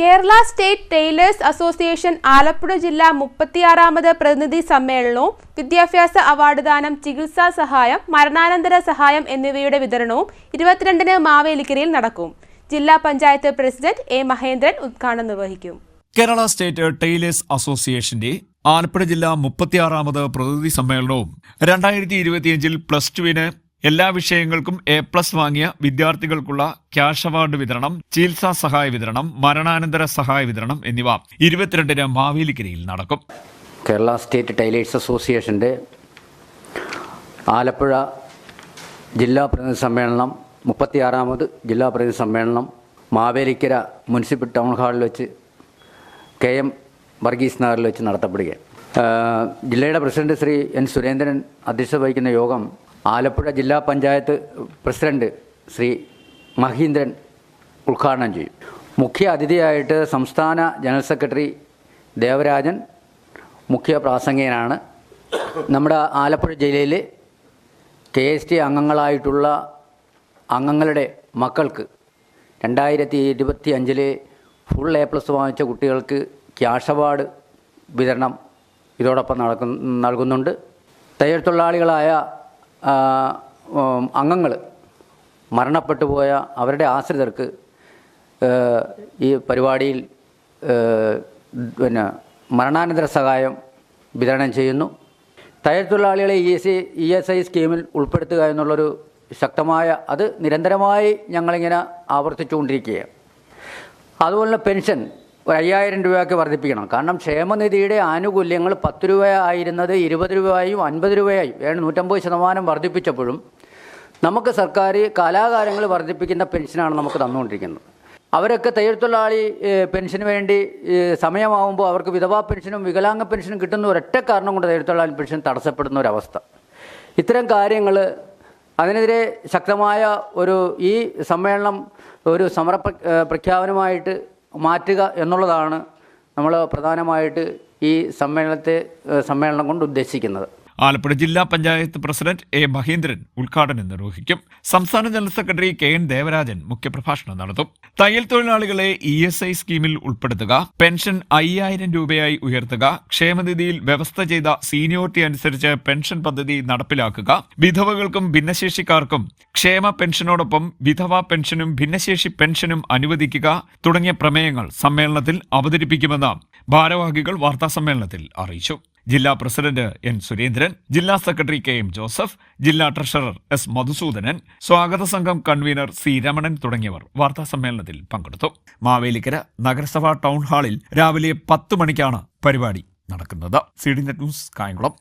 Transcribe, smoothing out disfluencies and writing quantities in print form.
Kerala state tailors association Alappuzha ജില്ലാ 36ാമത് പ്രതിനിധി സമ്മേളനവും വിദ്യാഭ്യാസ അവാർഡ് ദാനം, ചികിത്സാ സഹായം, മരണാനന്തര സഹായം എന്നിവയുടെ വിതരണവും 22-ന് മാവേലിക്കരയിൽ നടക്കും. ജില്ലാ പഞ്ചായത്ത് പ്രസിഡന്റ് എ മഹേന്ദ്രൻ ഉദ്ഘാടനം നിർവഹിക്കും. കേരള സ്റ്റേറ്റ് ടൈലേഴ്സ് അസോസിയേഷന്റെ ആലപ്പുഴ ജില്ലാ 36ാമത് പ്രതിനിധി സമ്മേളനവും 2025-ൽ +2-ന് എല്ലാ വിഷയങ്ങൾക്കും A+ വാങ്ങിയ വിദ്യാർത്ഥികൾക്കുള്ള ക്യാഷ് അവാർഡ് വിതരണം, ചികിത്സാ സഹായ വിതരണം, മരണാനന്തര സഹായ വിതരണം എന്നിവ 22-ന് മാവേലിക്കരയിൽ നടക്കും. കേരള സ്റ്റേറ്റ് ടൈലേഴ്സ് അസോസിയേഷന്റെ ആലപ്പുഴ ജില്ലാ പ്രതിനിധി സമ്മേളനം 36ാമത് ജില്ലാ പ്രതിനിധി സമ്മേളനം മാവേലിക്കര മുനിസിപ്പൽ ടൗൺ ഹാളിൽ വെച്ച് KM വർഗീസ് നഗറിൽ വെച്ച് നടത്തപ്പെടുകയാണ്. ജില്ലയുടെ പ്രസിഡന്റ് ശ്രീ N സുരേന്ദ്രൻ അധ്യക്ഷത വഹിക്കുന്ന യോഗം ആലപ്പുഴ ജില്ലാ പഞ്ചായത്ത് പ്രസിഡന്റ് ശ്രീ മഹീന്ദ്രൻ ഉദ്ഘാടനം ചെയ്യും. മുഖ്യ അതിഥിയായിട്ട് സംസ്ഥാന ജനറൽ സെക്രട്ടറി ദേവരാജൻ മുഖ്യ പ്രാസംഗികനാണ്. നമ്മുടെ ആലപ്പുഴ ജില്ലയിലെ KST അംഗങ്ങളായിട്ടുള്ള അംഗങ്ങളുടെ മക്കൾക്ക് 2025-ലെ ഫുൾ A+ വാങ്ങിച്ച കുട്ടികൾക്ക് ക്യാഷ് അവാർഡ് വിതരണം ഇതോടൊപ്പം നൽകുന്നുണ്ട്. തയ്യൽ തൊഴിലാളികളായ അംഗങ്ങൾ മരണപ്പെട്ടു പോയ അവരുടെ ആശ്രിതർക്ക് ഈ പരിപാടിയിൽ മരണാനന്തര സഹായം വിതരണം ചെയ്യുന്നു. തയ്യൽ തൊഴിലാളികളെ ESI സ്കീമിൽ ഉൾപ്പെടുത്തുക എന്നുള്ളൊരു ശക്തമായ അത് നിരന്തരമായി ഞങ്ങളിങ്ങനെ ആവർത്തിച്ചുകൊണ്ടിരിക്കുകയാണ്. അതുപോലെ പെൻഷൻ 5,000 രൂപയൊക്കെ വർദ്ധിപ്പിക്കണം. കാരണം ക്ഷേമനിധിയുടെ ആനുകൂല്യങ്ങൾ 10 രൂപയായിരുന്നത് 20 രൂപയായും 50 രൂപയായും 150% വർദ്ധിപ്പിച്ചപ്പോഴും നമുക്ക് സർക്കാർ കാലാകാലങ്ങൾ വർദ്ധിപ്പിക്കുന്ന പെൻഷനാണ് നമുക്ക് തന്നുകൊണ്ടിരിക്കുന്നത്. അവരൊക്കെ തയ്യൽ തൊഴിലാളി പെൻഷന് വേണ്ടി സമയമാകുമ്പോൾ അവർക്ക് വിധവാ പെൻഷനും വികലാംഗ പെൻഷനും കിട്ടുന്ന ഒരൊറ്റ കാരണം കൊണ്ട് തയ്യൽ തൊഴിലാളി പെൻഷൻ തടസ്സപ്പെടുന്ന ഒരവസ്ഥ. ഇത്തരം കാര്യങ്ങൾ അതിനെതിരെ ശക്തമായ ഈ സമ്മേളനം ഒരു സമര പ്രഖ്യാപനമായിട്ട് മാറ്റുക എന്നുള്ളതാണ് നമ്മൾ പ്രധാനമായിട്ട് ഈ സമ്മേളനം കൊണ്ട് ഉദ്ദേശിക്കുന്നത്. ആലപ്പുഴ ജില്ലാ പഞ്ചായത്ത് പ്രസിഡന്റ് എ മഹേന്ദ്രൻ ഉദ്ഘാടനം നിർവഹിക്കും. സംസ്ഥാന ജനറൽ സെക്രട്ടറി KN ദേവരാജൻ മുഖ്യപ്രഭാഷണം നടത്തും. തയ്യൽ തൊഴിലാളികളെ ESI സ്കീമിൽ ഉൾപ്പെടുത്തുക, പെൻഷൻ 5,000 രൂപയായി ഉയർത്തുക, ക്ഷേമനിധിയിൽ വ്യവസ്ഥ ചെയ്ത സീനിയോറിറ്റി അനുസരിച്ച് പെൻഷൻ പദ്ധതി നടപ്പിലാക്കുക, വിധവകൾക്കും ഭിന്നശേഷിക്കാർക്കും ക്ഷേമ പെൻഷനോടൊപ്പം വിധവാ പെൻഷനും ഭിന്നശേഷി പെൻഷനും അനുവദിക്കുക തുടങ്ങിയ പ്രമേയങ്ങൾ സമ്മേളനത്തിൽ അവതരിപ്പിക്കുമെന്ന് ഭാരവാഹികൾ വാർത്താസമ്മേളനത്തിൽ അറിയിച്ചു. ജില്ലാ പ്രസിഡന്റ് N സുരേന്ദ്രൻ, ജില്ലാ സെക്രട്ടറി KM ജോസഫ്, ജില്ലാ ട്രഷറർ S മധുസൂദനൻ, സ്വാഗത സംഘം കൺവീനർ C രമണൻ തുടങ്ങിയവർ വാർത്താസമ്മേളനത്തിൽ പങ്കെടുത്തു. മാവേലിക്കര നഗരസഭാ ടൗൺ ഹാളിൽ രാവിലെ 10 മണിക്കാണ് പരിപാടി നടക്കുന്നത്. CDNet news, Kayamkulam.